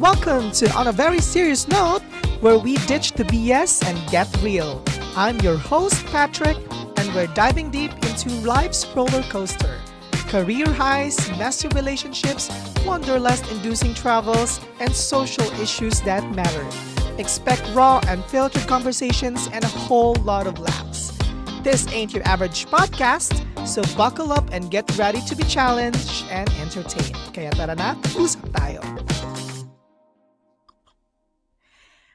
welcome to On a Very Serious Note, where we ditch the BS and get real. I'm your host, Patrick, and we're diving deep into life's roller coaster. Career highs, messy relationships, wanderlust-inducing travels, and social issues that matter. Expect raw and filtered conversations and a whole lot of laughs. This ain't your average podcast, so buckle up and get ready to be challenged and entertained. Kaya tara na, usap tayo.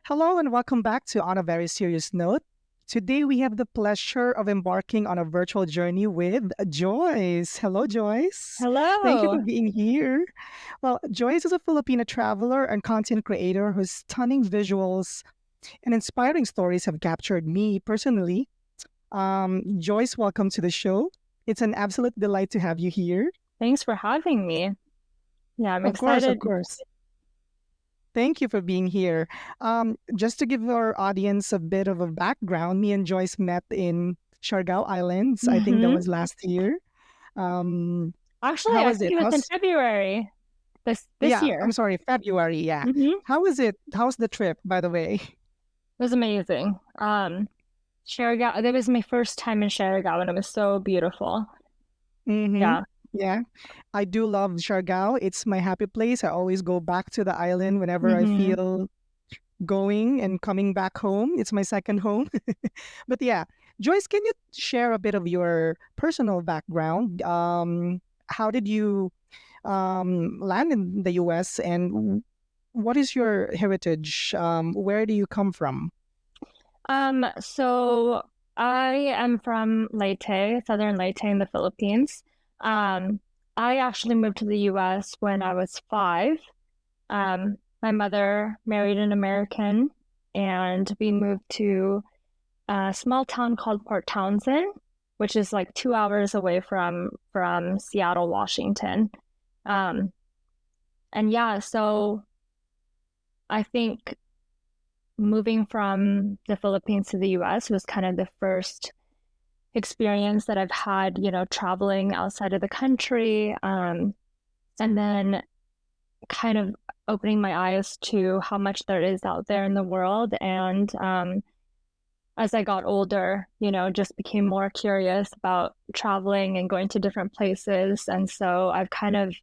Hello and welcome back to On a Very Serious Note. Today we have the pleasure of embarking on a virtual journey with Joyce. Hello, Joyce. Thank you Hello. for being here. Well, Joyce is a Filipina traveler and content creator whose stunning visuals and inspiring stories have captured me personally. Joyce, welcome to the show. It's an absolute delight to have you here. Thanks for having me. Yeah, I'm Of course, of excited. course. Thank you for being here. Just to give our audience a bit of a background, me and Joyce met in Siargao Islands. I think that hmm was last year. Um, Actually, how I was think it? it was in February this Yeah, I'm year. sorry, February. Yeah. It How was it? How's the trip, by the way? was amazing. Siargao, that was my first time in Siargao, and it was so beautiful. Mm-hmm. Yeah. Yeah, I do love Siargao. It's my happy place. I always go back to the island whenever I hmm feel going and coming back home. It's my second home. But yeah, Joyce, can you share a bit of your personal background? How did you land in the US and what is your heritage? Where do you come from? So I am from Leyte, Southern Leyte in the Philippines. Um, I actually moved to the US when I was 5. My mother married an American, and we moved to a small town called Port Townsend, which is like 2 hours away from Seattle, Washington. Um, and yeah, so I think moving from the Philippines to the US was kind of the first experience that I've had, traveling outside of the country. And then kind of opening my eyes to how much there is out there in the world. And as I got older, just became more curious about traveling and going to different places. And so I've kind of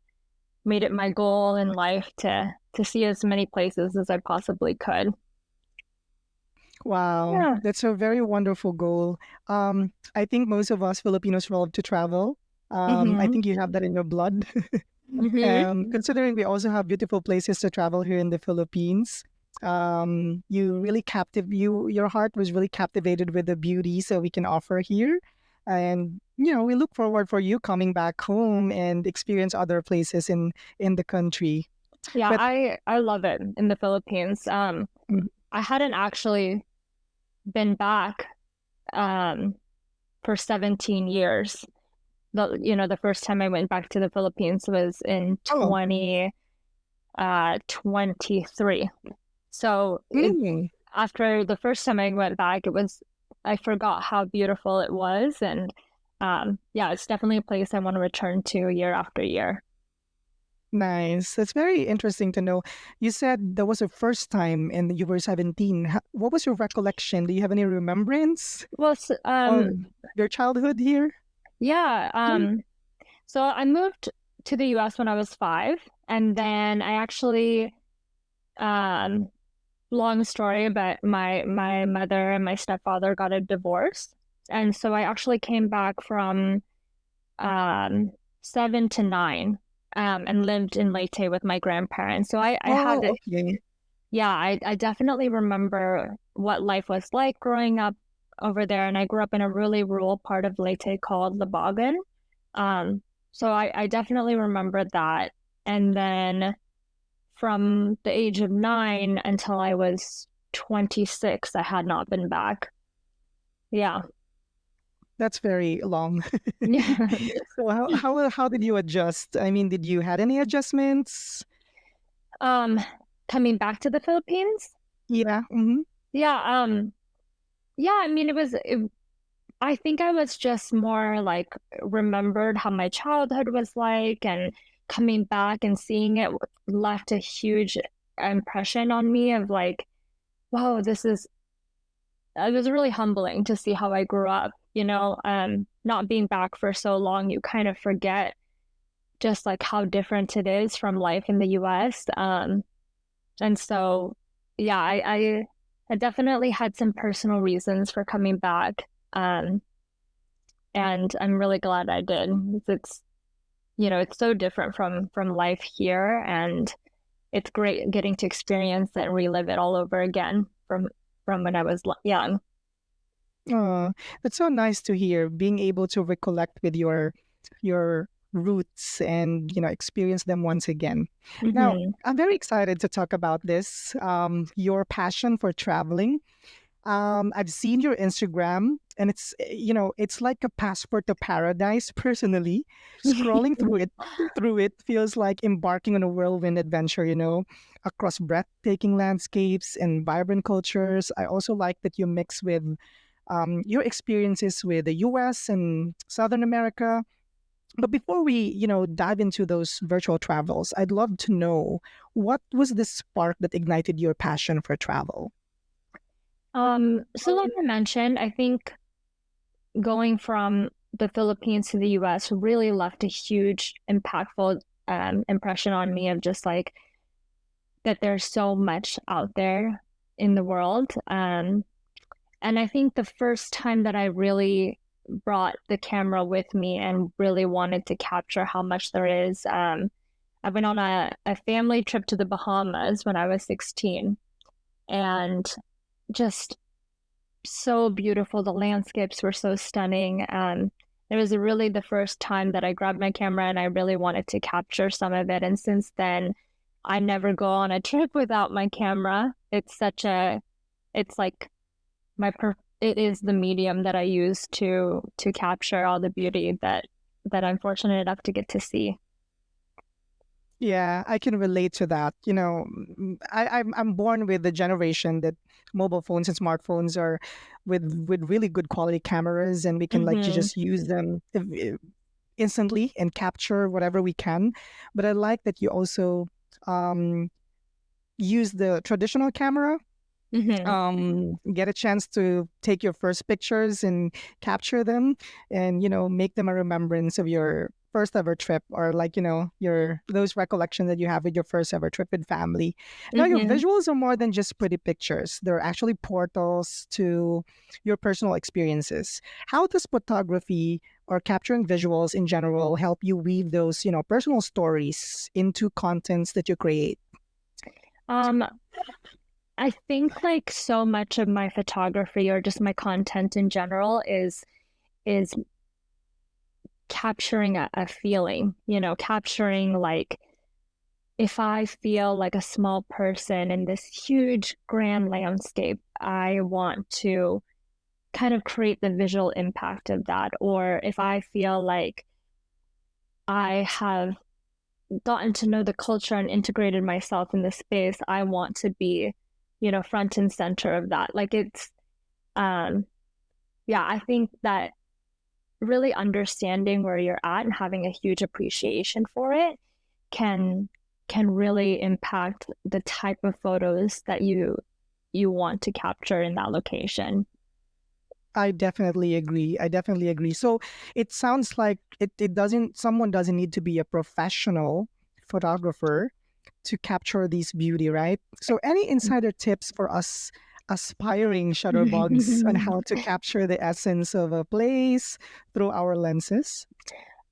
made it my goal in life to see as many places as I possibly could. Wow, Yeah. that's a very wonderful goal. I think most of us Filipinos love to travel. I hmm think you have that in your blood. hmm Considering we also have beautiful places to travel here in the Philippines, your heart was really captivated with the beauty so we can offer here. And we look forward for you coming back home and experience other places in the country. Yeah, But I love it in the Philippines. mm, I hadn't actually been back um for 17 years. The first time I went back to the Philippines was in oh, 2023. So mm, after the first time I went back, I forgot how beautiful it was. And yeah, it's definitely a place I want to return to year after year. nice. That's very interesting to know. You said that was the first time and you were 17. What was your recollection? Do you have any remembrance Well, of your childhood here? yeah. So I moved to the US when I was 5, and then I actually, um, long story, but my mother and my stepfather got a divorce, and so I actually came back from um 7 to 9, and lived in Leyte with my grandparents. So I had Oh, it. okay. Yeah, I definitely remember what life was like growing up over there, and I grew up in a really rural part of Leyte called Labagan. Um, so I definitely remember that. And then from the age of 9 until I was 26, I had not been back. Yeah. That's very long. Yeah. So how did you adjust? I mean, did you had any adjustments? Um, Coming back to the Philippines? Yeah. Mm-hmm. Yeah, yeah, I mean I think I was just more like remembered how my childhood was like, and coming back and seeing it left a huge impression on me of like, wow, it was really humbling to see how I grew up, not being back for so long, you kind of forget just like how different it is from life in the US. And so, yeah, I definitely had some personal reasons for coming back. And I'm really glad I did. It's so different from life here, and it's great getting to experience it and relive it all over again from when I was young. Oh, that's so nice to hear. Being able to recollect with your roots and experience them once again. Now, Hmm. I'm very excited to talk about this. Your passion for traveling. I've seen your Instagram, and it's like a passport to paradise. Personally, scrolling through it feels like embarking on a whirlwind adventure. Across breathtaking landscapes and vibrant cultures. I also like that you mix with your experiences with the U.S. and Southern America. But before we, dive into those virtual travels, I'd love to know what was the spark that ignited your passion for travel? So like I mentioned, I think going from the Philippines to the US really left a huge impactful impression on me of just like that there's so much out there in the world. And I think the first time that I really brought the camera with me and really wanted to capture how much there is, I went on a family trip to the Bahamas when I was 16, and just so beautiful. The landscapes were so stunning. It was really the first time that I grabbed my camera and I really wanted to capture some of it. And since then, I never go on a trip without my camera. It's like it is the medium that I use to capture all the beauty that I'm fortunate enough to get to see. Yeah, I can relate to that. I'm born with the generation that mobile phones and smartphones are with really good quality cameras, and we can like Mm-hmm. just use them instantly and capture whatever we can. But I like that you also um, use the traditional camera, Mm-hmm. get a chance to take your first pictures and capture them, and make them a remembrance of your first ever trip, or like your those recollections that you have with your first ever trip with family. Now your Mm-hmm. visuals are more than just pretty pictures. They're actually portals to your personal experiences. How does photography or capturing visuals in general help you weave those personal stories into contents that you create? Um, I think like so much of my photography or just my content in general is capturing a feeling, capturing like if I feel like a small person in this huge grand landscape, I want to kind of create the visual impact of that. Or if I feel like I have gotten to know the culture and integrated myself in the space, I want to be, front and center of that. Like um, yeah, I think that really understanding where you're at and having a huge appreciation for it can can really impact the type of photos that you want to capture in that location. I definitely agree. So it sounds like it doesn't someone doesn't need to be a professional photographer to capture these beauty, right? So any insider tips for us aspiring shutterbugs on how to capture the essence of a place through our lenses?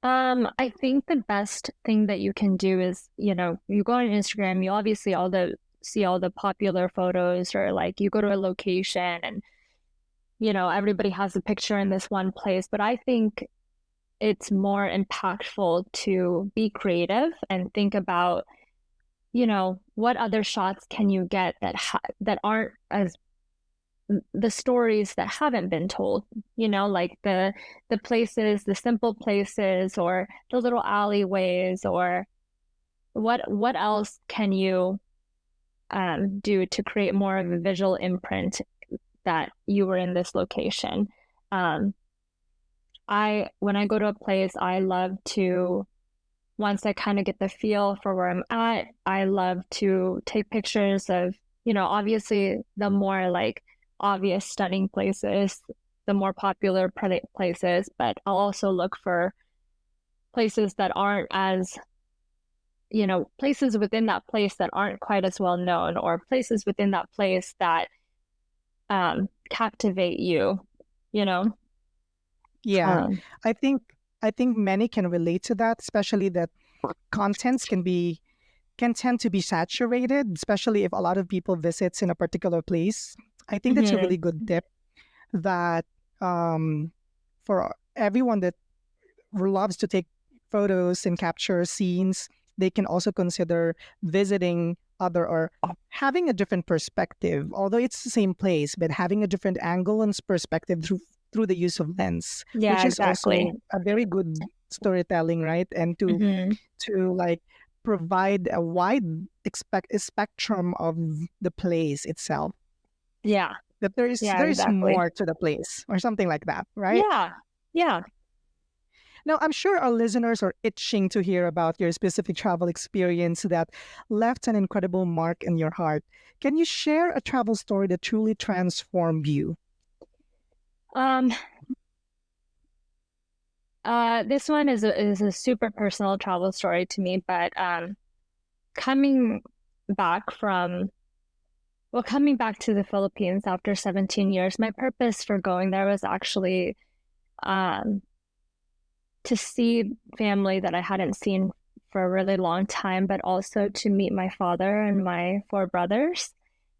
I think the best thing that you can do is, you go on Instagram, you obviously all the see all the popular photos, or like you go to a location and everybody has a picture in this one place, but I think it's more impactful to be creative and think about, what other shots can you get that aren't as the stories that haven't been told, like the places, the simple places, or the little alleyways, or what else can you do to create more of a visual imprint that you were in this location. um I when I go to a place, I love to once I kind of get the feel for where I'm at, I love to take pictures of, obviously the more like obvious stunning places, the more popular places, but I'll also look for places that aren't as, places within that place that aren't quite as well known, or places within that place that captivate you, you know? Yeah, Um, I think I think many can relate to that, especially that contents can tend to be saturated, especially if a lot of people visits in a particular place. I think that's a mhm. really good tip that for everyone that loves to take photos and capture scenes, they can also consider visiting other or having a different perspective. Although it's the same place, but having a different angle and perspective through the use of lens, Yeah, which is exactly. also a very good storytelling, right? And Hmm. to like provide a wide spectrum of the place itself. Yeah, That yeah, there is exactly. more to the place or something like that, right? Yeah, yeah. Now, I'm sure our listeners are itching to hear about your specific travel experience that left an incredible mark in your heart. Can you share a travel story that truly transformed you? Um, this one is a super personal travel story to me, but coming back from coming back to the Philippines after 17 years, my purpose for going there was actually um to see family that I hadn't seen for a really long time, but also to meet my father and my four brothers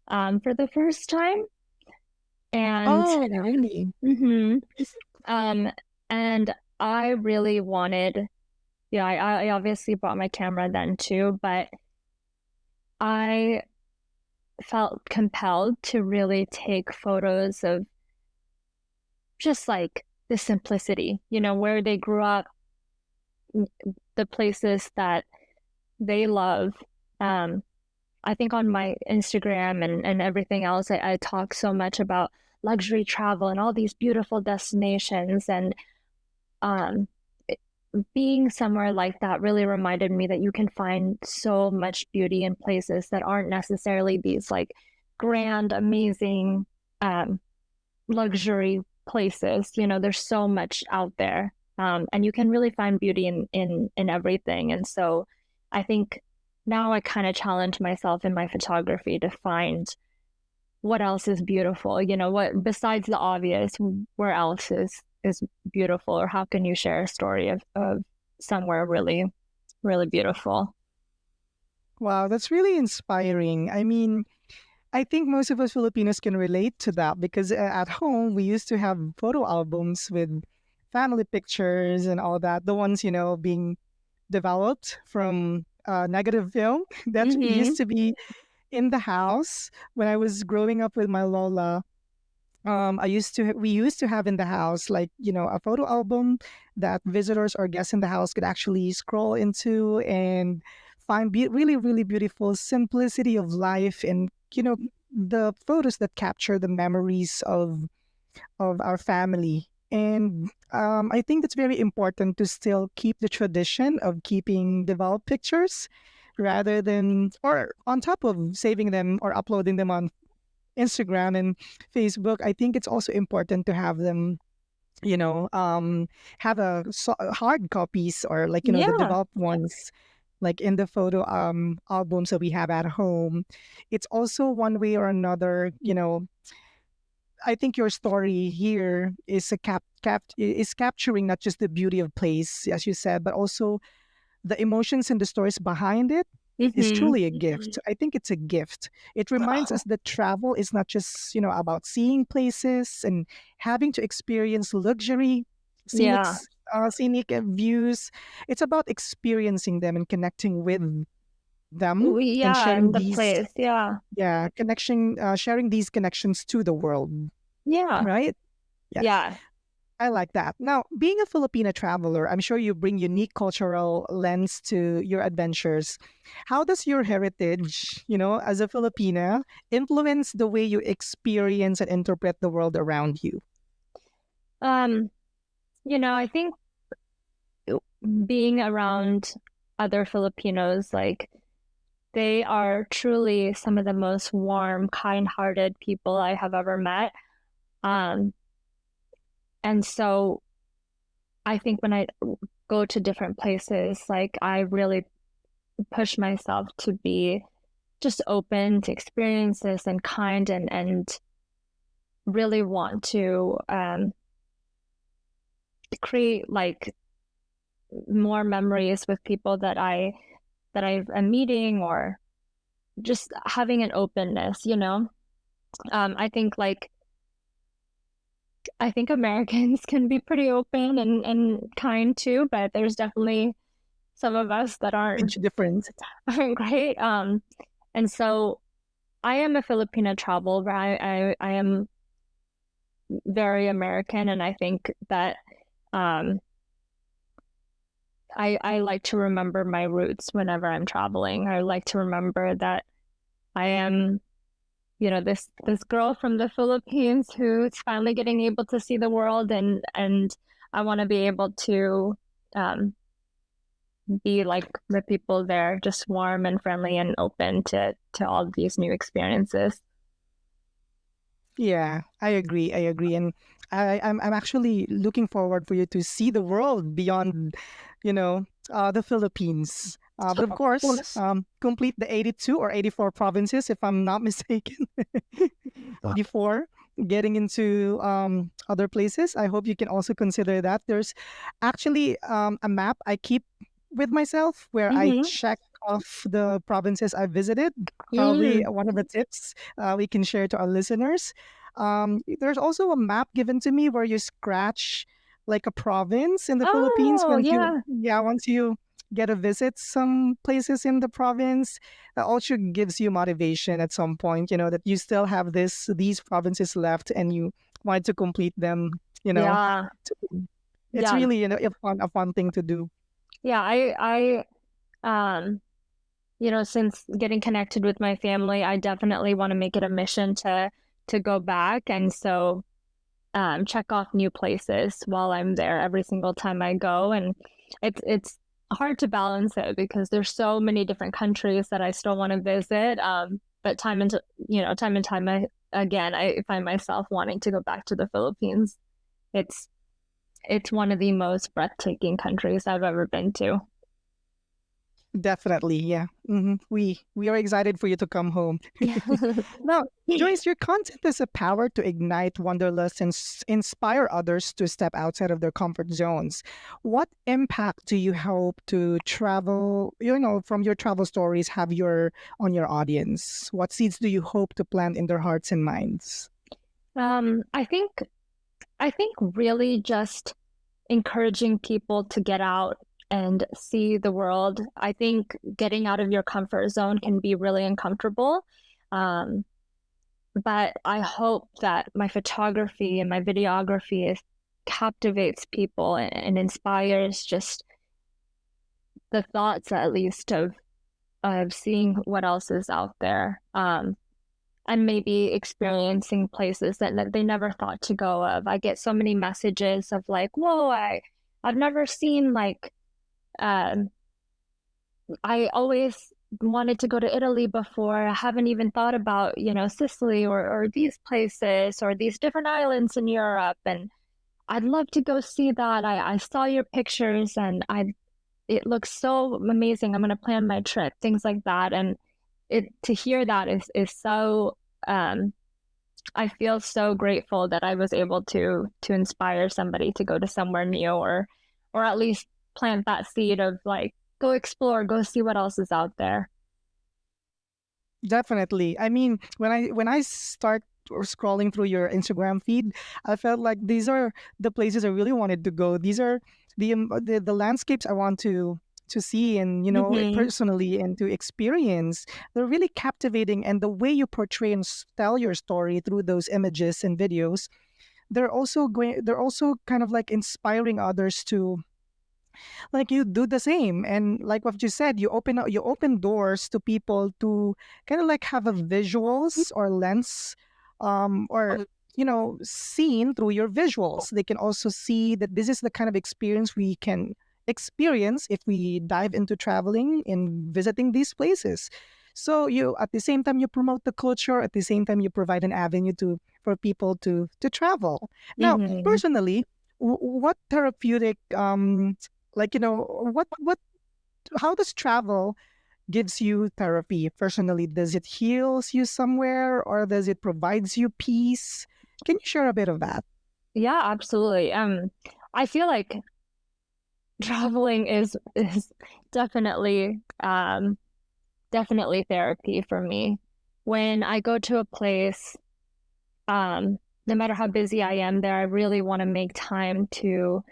for the first time. And Oh, really? mhm, um, and I really wanted, yeah, I obviously brought my camera then too, but I felt compelled to really take photos of just like the simplicity, where they grew up, the places that they love. Um, I think on my Instagram and everything else, I talk so much about luxury travel and all these beautiful destinations. And um, being somewhere like that really reminded me that you can find so much beauty in places that aren't necessarily these like grand, amazing um, luxury places. There's so much out there, and you can really find beauty in everything. And so, I think now I kind of challenge myself in my photography to find what else is beautiful. What besides the obvious, where else is beautiful, or how can you share a story of somewhere really, really beautiful? Wow, that's really inspiring. I mean, I think most of us Filipinos can relate to that because at home we used to have photo albums with family pictures and all that. The ones, being developed from negative film that Mm-hmm. used to be in the house when I was growing up with my Lola. We used to have in the house like a photo album that visitors or guests in the house could actually scroll into and find really really beautiful simplicity of life and the photos that capture the memories of our family. And I think it's very important to still keep the tradition of keeping developed pictures rather than or on top of saving them or uploading them on Instagram and Facebook. I think it's also important to have them, you know, um, have hard copies or like, the Yeah. developed ones, like in the photo albums that we have at home. It's also one way or another, I think your story here is is capturing not just the beauty of place, as you said, but also the emotions and the stories behind it is Mm-hmm. truly a gift. I think it's a gift. It reminds us that travel is not just, about seeing places and having to experience luxury, Yeah. scenic views. It's about experiencing them and connecting with them and Yeah, sharing and the these, place. Yeah. sharing these connections to the world, Yeah. right? Yeah. Yeah. I like that. Now, being a Filipina traveler, I'm sure you bring unique cultural lens to your adventures. How does your heritage, as a Filipina, influence the way you experience and interpret the world around you? I think being around other Filipinos, like they are truly some of the most warm, kind-hearted people I have ever met. Um, and so I think when I go to different places, like I really push myself to be just open to experiences and kind and really want to create like more memories with people that I'm meeting, or just having an openness, you know. I think like I think Americans can be pretty open and kind too, but there's definitely some of us that aren't Huge difference. aren't great. And so I am a Filipina travel, but I am very American, and I think that um I like to remember my roots whenever I'm traveling. I like to remember that I am, you know, this girl from the Philippines who's finally getting able to see the world, and I want to be able to um be like the people there, just warm and friendly and open to all these new experiences. Yeah, I agree. I agree, and I'm actually looking forward for you to see the world beyond, the Philippines. But of Of course, course. complete the 82 or 84 provinces, if I'm not mistaken. 84. Getting into other places. I hope you can also consider that. There's actually a map I keep with myself where I Mm-hmm. check off the provinces I visited. Probably Mm. one of the tips we can share to our listeners. There's also a map given to me where you scratch like a province in the Philippines Oh, when yeah. once you get to visit some places in the province. That also gives you motivation at some point, that you still have these provinces left and you want to complete them, you know. Yeah. It's Yeah. really, a fun thing to do. Yeah, you know, since getting connected with my family, I definitely want to make it a mission to go back, and so check off new places while I'm there every single time I go. And it's hard to balance it because there's so many different countries that I still want to visit. But time and again, I find myself wanting to go back to the Philippines. It's it's one of the most breathtaking countries I've ever been to. Definitely, yeah. We are excited for you to come home. Now, Joyce, your content has a power to ignite wanderlust and inspire others to step outside of their comfort zones. What impact do you hope to travel, from your travel stories, have on your audience? What seeds do you hope to plant in their hearts and minds? Um, I think I think really just encouraging people to get out and see the world. I think getting out of your comfort zone can be really uncomfortable. Um, but I hope that my photography and my videography captivates people and inspires just the thoughts, at least, of seeing what else is out there. And maybe experiencing places that they never thought to go of. I get so many messages of like, whoa, I've never seen like um I always wanted to go to Italy before. I haven't even thought about, you know, Sicily or these places or these different islands in Europe. And I'd love to go see that. I saw your pictures and it looks so amazing. I'm gonna plan my trip, things like that. And it to hear that is so um I feel so grateful that I was able to inspire somebody to go to somewhere new, or at least plant that seed of like go explore, go see what else is out there. Definitely. I mean, when I start or scrolling through your Instagram feed, I felt like these are the places I really wanted to go. These are the landscapes I want to see and Mm-hmm. personally and to experience. They're really captivating, and the way you portray and tell your story through those images and videos, they're also kind of like inspiring others to like you do the same. And like what you said, you open doors to people to kind of like have a visuals or lens, or seen through your visuals. They can also see that this is the kind of experience we can experience if we dive into traveling and visiting these places. So you at the same time you promote the culture, at the same time you provide an avenue to for people to travel. Now, Hmm. personally, what therapeutic like what how does travel gives you therapy personally? Does it heals you somewhere or does it provides you peace? Can you share a bit of that? Yeah, absolutely. I feel like traveling is definitely definitely therapy for me. When I go to a place, no matter how busy I am there, I really want to make time to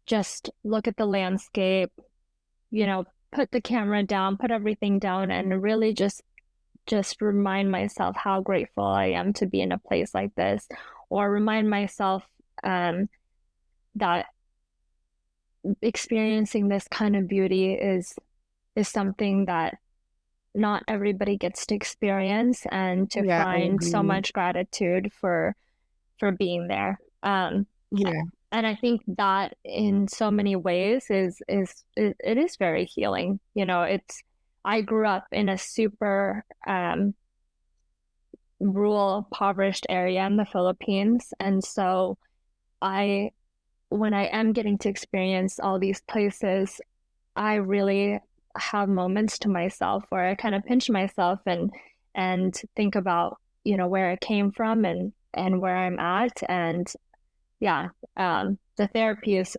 just look at the landscape, you know, put the camera down, put everything down, and really just remind myself how grateful I am to be in a place like this, or remind myself um, that experiencing this kind of beauty is something that not everybody gets to experience, and to Yeah, I find so agree. much gratitude for being there. Yeah. And I think that in so many ways it is very healing. You know, it's I grew up in a super rural, impoverished area in the Philippines, and so I when I am getting to experience all these places, I really have moments to myself where I kind of pinch myself and think about, where I came from and where I'm at. And yeah, the therapy is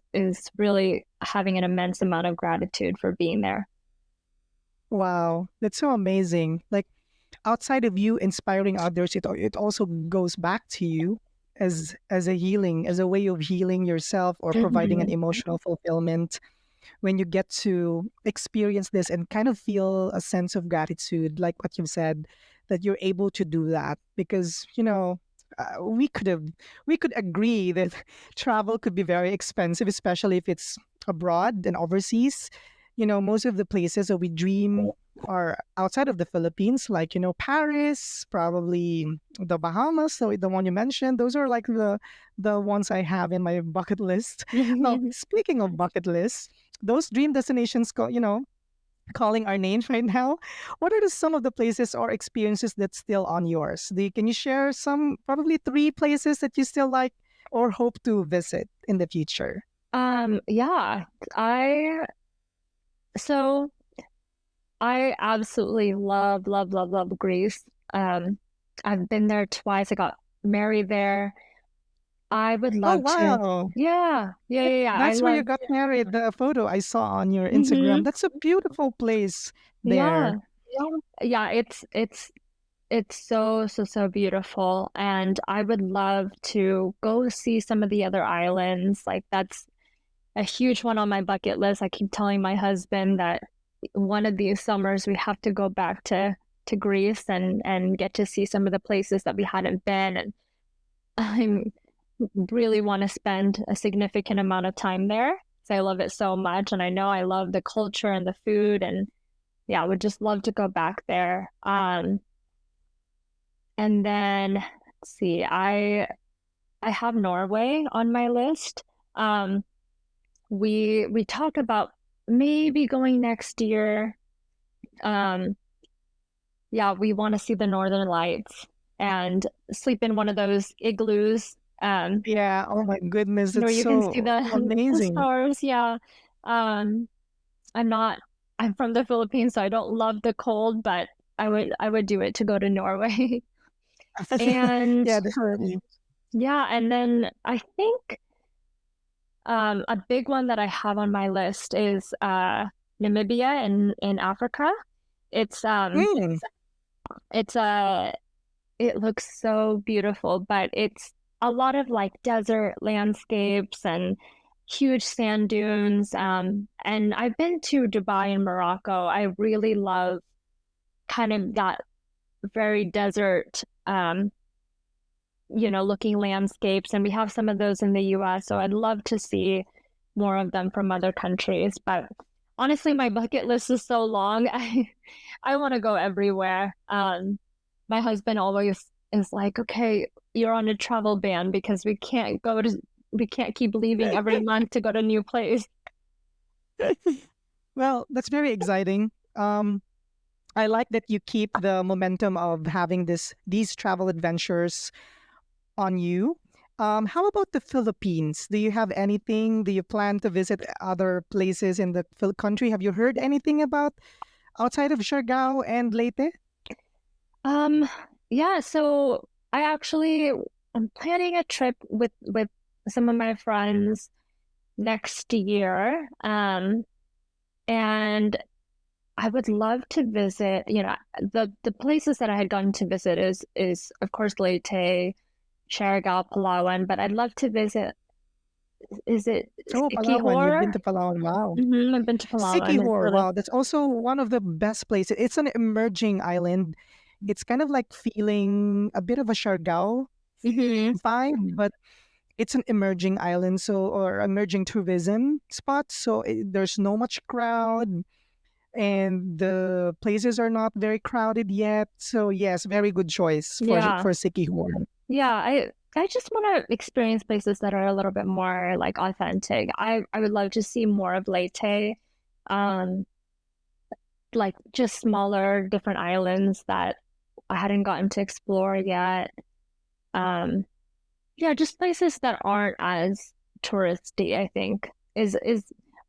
really having an immense amount of gratitude for being there. Wow, that's so amazing. Like outside of you inspiring others, it also goes back to you as a healing, as a way of healing yourself or providing an Hmm. emotional fulfillment when you get to experience this and kind of feel a sense of gratitude, like what you've said, that you're able to do that because we could agree that travel could be very expensive, especially if it's abroad and overseas. Most of the places that we dream are outside of the Philippines, like Paris, probably the Bahamas. So the one you mentioned, those are like the ones I have in my bucket list. Now, speaking of bucket lists, those dream destinations, calling our names right now. What are some of the places or experiences that's still on yours? Can you share some, probably three places that you still like or hope to visit in the future? Yeah, I so I absolutely love, love, love, love Greece. Um, I've been there twice. I got married there. I would Oh, love to. wow. Yeah, yeah, yeah, yeah. I That's where you love. got married. The photo I saw on your Instagram. Hmm. That's a beautiful place Yeah, there. yeah. It's so, so, so beautiful, and I would love to go see some of the other islands. Like that's a huge one on my bucket list. I keep telling my husband that one of these summers we have to go back to Greece and get to see some of the places that we hadn't been. And I really want to spend a significant amount of time there because I love it so much, and I know I love the culture and the food, and yeah, I would just love to go back there. And then let's see, I have Norway on my list. Um, we talk about maybe going next year. Um, yeah, we want to see the Northern Lights and sleep in one of those igloos, Yeah. Oh my goodness. where That's you can see so the amazing. stars. Yeah. Um, I'm not. I'm from the Philippines, so I don't love the cold, but I would do it to go to Norway. And Yeah, definitely. yeah, and then I think a big one that I have on my list is Namibia in Africa. It's Mm, it's it looks so beautiful, but it's a lot of like desert landscapes and huge sand dunes. And I've been to Dubai and Morocco. I really love kind of that very desert looking landscapes, and we have some of those in the US, so I'd love to see more of them from other countries. But honestly, my bucket list is so long. I want to go everywhere. My husband always is like, "Okay, you're on a travel ban because we can't keep leaving every month to go to a new place." Well, that's very exciting. I like that you keep the momentum of having these travel adventures on you. How about the Philippines? Do you have anything? Do you plan to visit other places in the country? Have you heard anything about outside of Siargao and Leyte? Um, yeah, so I'm planning a trip with some of my friends next year. And I would love to visit, the places that I had gotten to visit is of course Leyte, Siargao, Palawan, but I'd love to visit, is it Oh, Palawan. You've been Sikihor? to Palawan. Wow. I've been to Palawan. It's Sikihor. really, Wow. That's also one of the best places. It's an emerging island. It's kind of like feeling a bit of a Siargao hmm vibe, but it's an emerging island, so or emerging tourism spot. So there's no much crowd, and the places are not very crowded yet. So yes, very good choice Yeah. for Sikihor. Yeah, I just want to experience places that are a little bit more like authentic. I would love to see more of Leyte, um, like just smaller, different islands that I hadn't gotten to explore yet. Um, yeah, just places that aren't as touristy, I think, is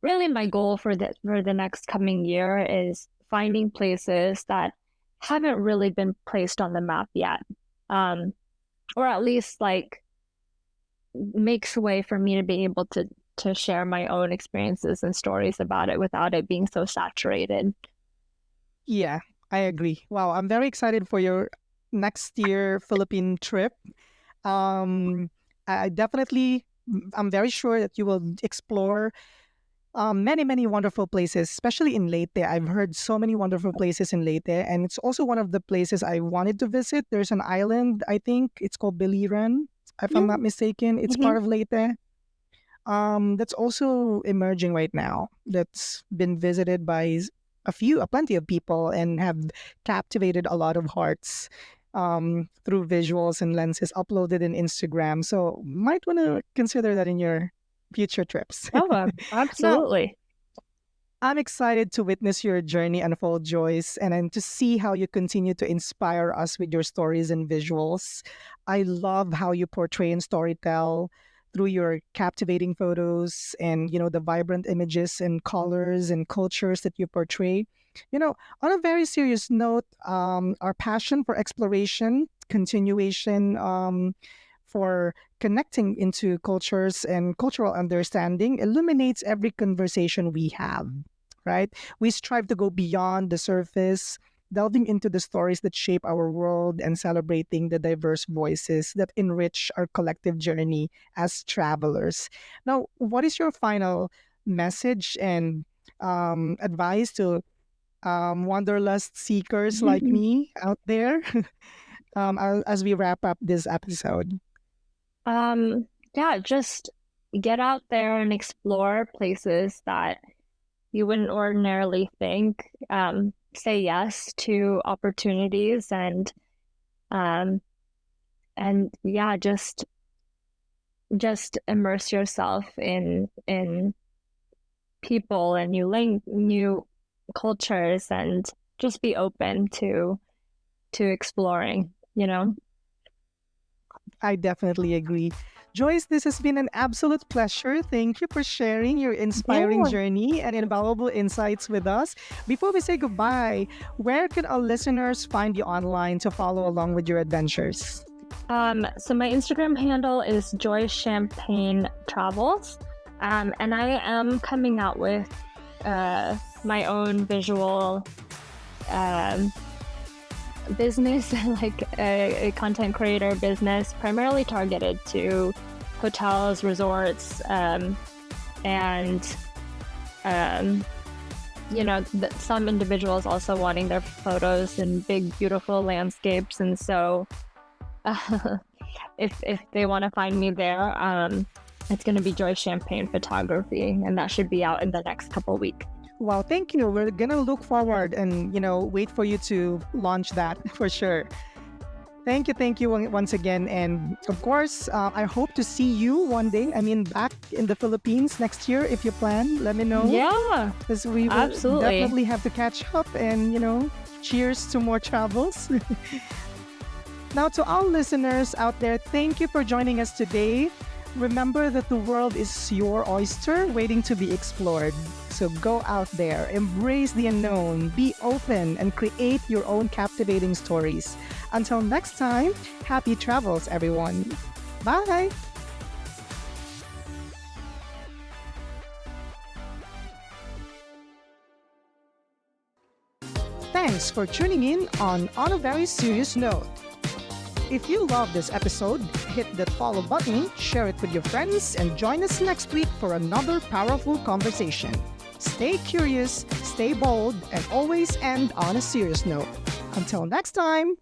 really my goal for the next coming year is finding places that haven't really been placed on the map yet. Um, or at least like makes way for me to be able to share my own experiences and stories about it without it being so saturated. Yeah, I agree. Wow, I'm very excited for your next year Philippine trip. Um, I definitely, I'm very sure that you will explore many, many wonderful places, especially in Leyte. I've heard so many wonderful places in Leyte, and it's also one of the places I wanted to visit. There's an island, I think it's called Biliran, if I'm not mistaken. It's Mm-hmm. part of Leyte. That's also emerging right now. That's been visited by a plenty of people and have captivated a lot of hearts through visuals and lenses uploaded in Instagram. So might want to consider that in your future trips. Oh, Now, absolutely. I'm excited to witness your journey unfold, Joyce, and then to see how you continue to inspire us with your stories and visuals. I love how you portray and storytell through your captivating photos and the vibrant images and colors and cultures that you portray. On a very serious note, our passion for exploration, continuation, for connecting into cultures and cultural understanding illuminates every conversation we have, right? We strive to go beyond the surface, delving into the stories that shape our world and celebrating the diverse voices that enrich our collective journey as travelers. Now, what is your final message and advice to wanderlust seekers like me out there as we wrap up this episode? Yeah, just get out there and explore places that you wouldn't ordinarily think. Say yes to opportunities um and yeah, just immerse yourself in people and new cultures and just be open to exploring, you know? I definitely agree. Joyce, this has been an absolute pleasure. Thank you for sharing your inspiring Yeah. journey and invaluable insights with us. Before we say goodbye, where can our listeners find you online to follow along with your adventures? So my Instagram handle is Joy Champagne Travels. And I am coming out with my own visual business, like a content creator business, primarily targeted to hotels, resorts, and some individuals also wanting their photos in big, beautiful landscapes. And so, if they want to find me there, it's going to be Joy Champagne Photography, and that should be out in the next couple weeks. Wow, thank you. We're going to look forward and, wait for you to launch that for sure. Thank you once again. And of course, I hope to see you one day. I mean, back in the Philippines next year if you plan. Let me know. Yeah, Because we will absolutely. definitely have to catch up and, cheers to more travels. Now, to all listeners out there, thank you for joining us today. Remember that the world is your oyster waiting to be explored. So go out there, embrace the unknown, be open, and create your own captivating stories. Until next time, happy travels, everyone. Bye. Thanks for tuning in on a very serious note. If you love this episode, hit that follow button, share it with your friends, and join us next week for another powerful conversation. Stay curious, stay bold, and always end on a serious note. Until next time.